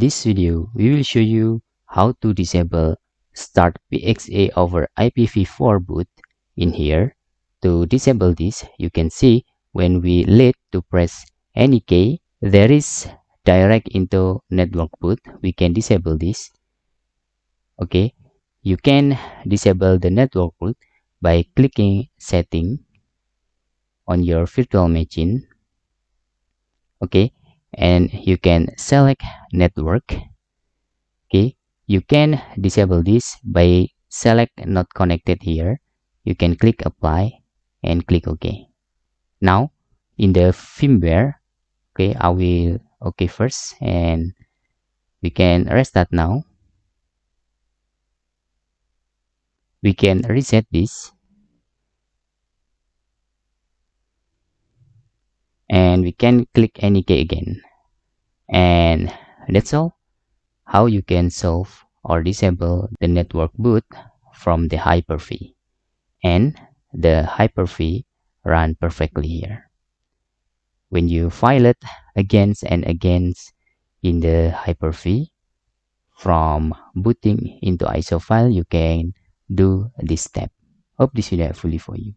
this video, we will show you how to disable Start PXA over IPv4 boot in here. To disable this, you can see when we lead to press any key, there is direct into network boot. We can disable this. Okay, you can disable the network boot by clicking setting on your virtual machine. Okay, and you can select network. Okay, you can disable this by select not connected here. You can click apply and click OK. Now in the firmware, okay, I will OK first, and we can restart now. We can reset this, and we can click any key again, and that's all how you can solve or disable the network boot from the Hyper-V. And the Hyper-V run perfectly here. When you file it against and against in the Hyper-V, from booting into ISO file, you can do this step. Hope this video helpful for you.